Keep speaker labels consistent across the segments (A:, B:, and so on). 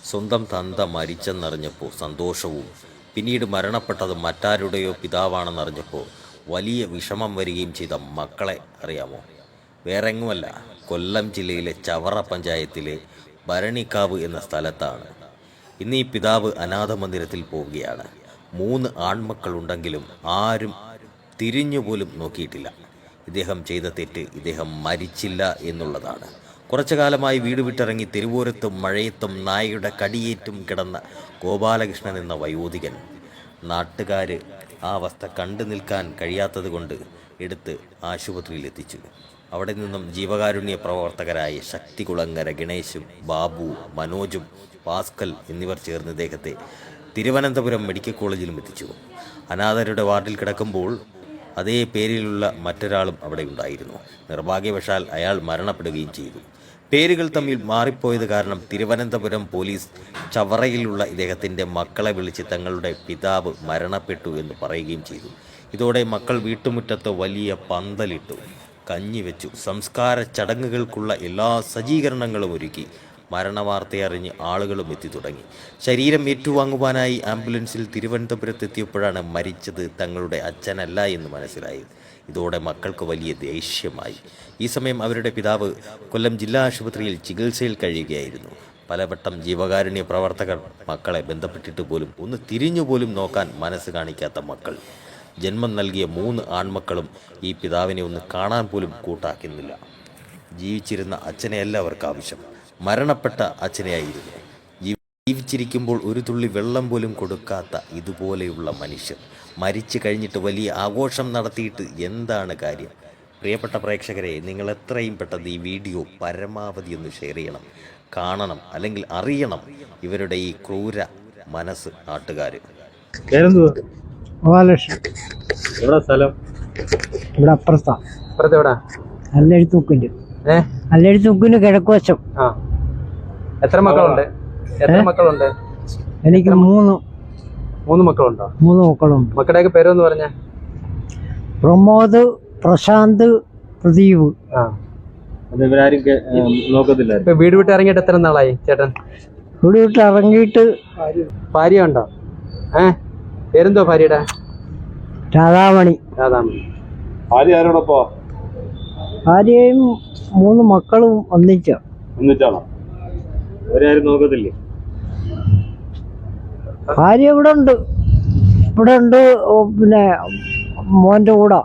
A: സ്വന്തം തന്ത മരിച്ചെന്നറിഞ്ഞപ്പോൾ സന്തോഷവും പിന്നീട് മരണപ്പെട്ടത് മറ്റാരുടെയോ പിതാവാണെന്നറിഞ്ഞപ്പോൾ വലിയ വിഷമം വരികയും ചെയ്ത മക്കളെ അറിയാമോ? വേറെങ്ങുമല്ല, കൊല്ലം ജില്ലയിലെ ചവറ പഞ്ചായത്തിലെ ഭരണിക്കാവ് എന്ന സ്ഥലത്താണ്. ഇന്ന് ഈ പിതാവ് അനാഥ മന്ദിരത്തിൽ പോവുകയാണ്. 3 ആൺമക്കളുണ്ടെങ്കിലും ആരും തിരിഞ്ഞുപോലും നോക്കിയിട്ടില്ല. ഇദ്ദേഹം ചെയ്ത തെറ്റ് ഇദ്ദേഹം മരിച്ചില്ല എന്നുള്ളതാണ്. കുറച്ചു കാലമായി വീട് വിട്ടിറങ്ങി തെരുവോരത്തും മഴയത്തും നായയുടെ കടിയേറ്റും കിടന്ന ഗോപാലകൃഷ്ണൻ എന്ന വയോധികൻ നാട്ടുകാർ ആ അവസ്ഥ കണ്ടു നിൽക്കാൻ കഴിയാത്തത് കൊണ്ട് എടുത്ത് ആശുപത്രിയിൽ എത്തിച്ചു. അവിടെ നിന്നും ജീവകാരുണ്യ പ്രവർത്തകരായ ശക്തികുളങ്ങര ഗണേശും ബാബു, മനോജും പാസ്കൽ എന്നിവർ ചേർന്ന് ഇദ്ദേഹത്തെ തിരുവനന്തപുരം മെഡിക്കൽ കോളേജിലും എത്തിച്ചു. അനാഥരുടെ വാർഡിൽ കിടക്കുമ്പോൾ അതേ പേരിലുള്ള മറ്റൊരാളും അവിടെ ഉണ്ടായിരുന്നു. നിർഭാഗ്യവശാൽ അയാൾ മരണപ്പെടുകയും ചെയ്തു. പേരുകൾ തമ്മിൽ മാറിപ്പോയത് കാരണം തിരുവനന്തപുരം പോലീസ് ചവറയിലുള്ള ഇദ്ദേഹത്തിൻ്റെ മക്കളെ വിളിച്ച് തങ്ങളുടെ പിതാവ് മരണപ്പെട്ടു എന്ന് പറയുകയും ചെയ്തു. ഇതോടെ മക്കൾ വീട്ടുമുറ്റത്ത് വലിയ പന്തലിട്ടു, കഞ്ഞി വെച്ചു, സംസ്കാര ചടങ്ങുകൾക്കുള്ള എല്ലാ സജ്ജീകരണങ്ങളും ഒരുക്കി. മരണവാർത്തയറിഞ്ഞ് ആളുകളും എത്തി തുടങ്ങി. ശരീരം ഏറ്റുവാങ്ങുവാനായി ആംബുലൻസിൽ തിരുവനന്തപുരത്തെത്തിയപ്പോഴാണ് മരിച്ചത് തങ്ങളുടെ അച്ഛനല്ല എന്ന് മനസ്സിലായത്. ഇതോടെ മക്കൾക്ക് വലിയ ദേഷ്യമായി. ഈ സമയം അവരുടെ പിതാവ് കൊല്ലം ജില്ലാ ആശുപത്രിയിൽ ചികിത്സയിൽ കഴിയുകയായിരുന്നു. പലവട്ടം ജീവകാരുണ്യ പ്രവർത്തകർ മക്കളെ ബന്ധപ്പെട്ടിട്ട് പോലും ഒന്ന് തിരിഞ്ഞുപോലും നോക്കാൻ മനസ്സ് കാണിക്കാത്ത മക്കൾ. ജന്മം നൽകിയ 3 ആൺമക്കളും ഈ പിതാവിനെ ഒന്ന് കാണാൻ പോലും കൂട്ടാക്കുന്നില്ല. ജീവിച്ചിരുന്ന അച്ഛനെയല്ല അവർക്ക് ആവശ്യം, മരണപ്പെട്ട അച്ഛനെയായിരുന്നു. ജീവിച്ചിരിക്കുമ്പോൾ ഒരു തുള്ളി വെള്ളം പോലും കൊടുക്കാത്ത ഇതുപോലെയുള്ള മനുഷ്യർ മരിച്ചു കഴിഞ്ഞിട്ട് വലിയ ആഘോഷം നടത്തിയിട്ട് എന്താണ് കാര്യം? പ്രിയപ്പെട്ട പ്രേക്ഷകരെ, നിങ്ങൾ എത്രയും പെട്ടെന്ന് ഈ വീഡിയോ പരമാവധി ഒന്ന് ഷെയർ ചെയ്യണം, കാണണം, അല്ലെങ്കിൽ അറിയണം ഇവരുടെ ഈ ക്രൂര മനസ്സ് നാട്ടുകാർ.
B: എവിടെ സ്ഥലം?
C: ഇവിടെ അപ്പുറത്താ.
B: അപ്പുറത്ത് എവിടാ?
C: നല്ലെഴുത്തൂക്കിന് കിഴക്കുവശം.
B: എത്ര മക്കളുണ്ട്?
C: എനിക്ക് 3
B: മക്കളുണ്ടോ?
C: 3 മക്കളുണ്ട്.
B: മക്കളുടെയൊക്കെ പേരൊന്ന് പറഞ്ഞ?
C: പ്രമോദ്, പ്രശാന്ത്, പ്രദീപ്.
B: ഇവരാരും നോക്കത്തില്ല. ഇപ്പൊ വീട് വിട്ട് ഇറങ്ങിയിട്ട് എത്ര നാളായി ചേട്ടൻ?
C: വീട് വിട്ട് ഇറങ്ങിയിട്ട്
B: ഭാര്യ ഉണ്ടോ? പേരെന്തോ ഭാര്യയുടെ?
C: രാധാമണി.
B: ഭാര്യ ആരോടൊപ്പോ?
C: ഭാര്യയും 3 മക്കളും
B: ഒന്നിച്ചാണോ? അവരാരും നോക്കത്തില്ലേ?
C: ഭാര്യ ഇവിടെ ഉണ്ട്. പിന്നെ മോന്റെ കൂടെ.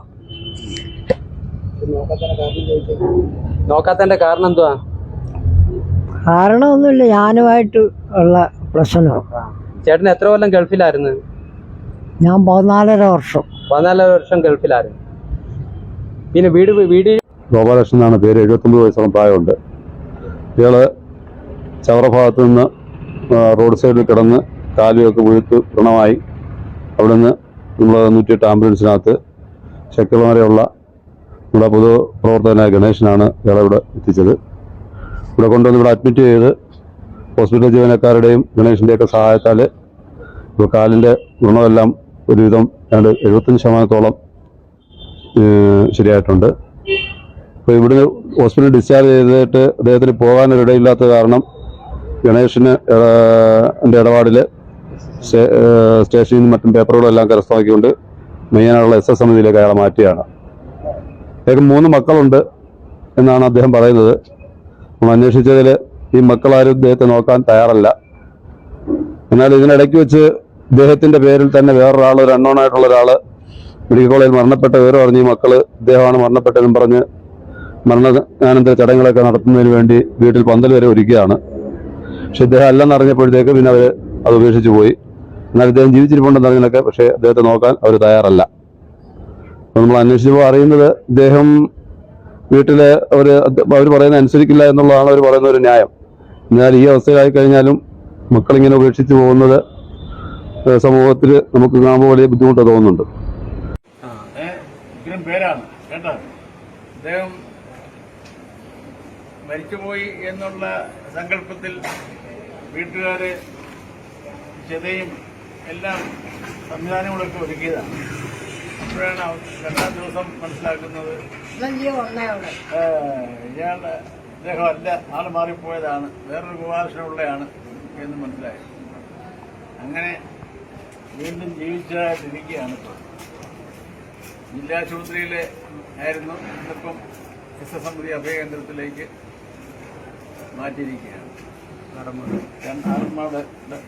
B: നോക്കാത്തതിന്റെ കാരണം എന്തുവാ?
C: കാരണമൊന്നുമില്ല, ഞാനുമായിട്ട് ഉള്ള പ്രശ്നം.
B: ചേട്ടൻ എത്ര കൊല്ലം ഗൾഫിലായിരുന്നു?
C: ഞാൻ 14.5 വർഷം.
B: 14 വർഷം ഗൾഫിലായിരുന്നു. പിന്നെ വീട്
D: ഗോപാലകൃഷ്ണൻ എന്നാണ് പേര്. 79 വയസ്സോളം പ്രായമുണ്ട്. ഇയാള് ചവറ ഭാഗത്തു നിന്ന് റോഡ് സൈഡിൽ കിടന്ന് കാലുമൊക്കെ വീഴ്ത്ത് വ്രണമായി. അവിടെ നിന്ന് നമ്മൾ 108 ആംബുലൻസിനകത്ത് ശക്തികുളങ്ങരയുള്ള നമ്മുടെ പൊതുപ്രവർത്തകനായ ഗണേശനാണ് ഇയാളെ ഇവിടെ എത്തിച്ചത്. ഇവിടെ കൊണ്ടുവന്ന് ഇവിടെ അഡ്മിറ്റ് ചെയ്ത് ഹോസ്പിറ്റൽ ജീവനക്കാരുടെയും ഗണേശൻ്റെയൊക്കെ സഹായത്താൽ ഇപ്പോൾ കാലിൻ്റെ വ്രണമെല്ലാം ഒരുവിധം 75% ശരിയായിട്ടുണ്ട്. അപ്പോൾ ഇവിടുന്ന് ഹോസ്പിറ്റലിൽ ഡിസ്ചാർജ് ചെയ്തിട്ട് അദ്ദേഹത്തിന് പോകാനൊരിടയില്ലാത്ത കാരണം ഗണേശന് ഇടപാടിൽ സ്റ്റേഷനിൽ നിന്നും മറ്റും പേപ്പറുകളെല്ലാം കരസ്ഥമാക്കിക്കൊണ്ട് മെയ്യാനുള്ള SS സമിതിയിലേക്ക് അയാളെ മാറ്റിയാണ്. അദ്ദേഹം 3 മക്കളുണ്ട് എന്നാണ് അദ്ദേഹം പറയുന്നത്. നമ്മൾ അന്വേഷിച്ചതിൽ ഈ മക്കളാരും ഇദ്ദേഹത്തെ നോക്കാൻ തയ്യാറല്ല. എന്നാൽ ഇതിനിടയ്ക്ക് വെച്ച് ഇദ്ദേഹത്തിന്റെ പേരിൽ തന്നെ വേറൊരാൾ, ഒരു അൺനോണായിട്ടുള്ള ഒരാൾ മെഡിക്കൽ കോളേജിൽ മരണപ്പെട്ട വിവരം അറിഞ്ഞ് ഈ മക്കള് ഇദ്ദേഹമാണ് മരണപ്പെട്ടതെന്നും പറഞ്ഞ് മരണാനന്തര ചടങ്ങുകളൊക്കെ നടത്തുന്നതിന് വേണ്ടി വീട്ടിൽ പന്തൽ വരെ ഒരുക്കുകയാണ്. പക്ഷെ ഇദ്ദേഹം അല്ലെന്നറിഞ്ഞപ്പോഴത്തേക്ക് പിന്നെ അവർ അത് ഉപേക്ഷിച്ച് പോയി. എന്നാൽ ഇദ്ദേഹം ജീവിച്ചിരിപ്പുണ്ടെന്ന് അറിഞ്ഞതൊക്കെ, പക്ഷേ അദ്ദേഹത്തെ നോക്കാൻ അവർ തയ്യാറല്ല. അപ്പോൾ നമ്മൾ അന്വേഷിച്ചപ്പോൾ അറിയുന്നത് ഇദ്ദേഹം വീട്ടിലെ അവർ പറയുന്നത് അനുസരിക്കില്ല എന്നുള്ളതാണ് അവർ പറയുന്ന ഒരു ന്യായം. എന്നാൽ ഈ അവസ്ഥയിലായി കഴിഞ്ഞാലും മക്കളിങ്ങനെ ഉപേക്ഷിച്ച് പോകുന്നത് സമൂഹത്തിൽ നമുക്ക് കാണുമ്പോൾ വലിയ ബുദ്ധിമുട്ട് തോന്നുന്നുണ്ട്.
E: പേരാണ് കേട്ടോ. അദ്ദേഹം മരിച്ചുപോയി എന്നുള്ള സങ്കല്പത്തിൽ വീട്ടുകാര് ചിതയും എല്ലാം സംവിധാനങ്ങളൊക്കെ ഒരുക്കിയതാണ്. അപ്പോഴാണ് 2ാം ദിവസം മനസ്സിലാക്കുന്നത് ഇദ്ദേഹം അല്ല, ആള് മാറിപ്പോയതാണ്, വേറൊരു ഗോപാലകൃഷ്ണനുള്ളയാണ് എന്ന് മനസ്സിലായി. അങ്ങനെ വീണ്ടും ജീവിച്ചതായിട്ടിരിക്കുകയാണ് ഇപ്പോൾ. ജില്ലാ ആശുപത്രിയിലെ ആയിരുന്നു, ഇന്നിപ്പം SSMD അഭയകേന്ദ്രത്തിലേക്ക് മാറ്റിയിരിക്കുകയാണ്. ആറന്മുള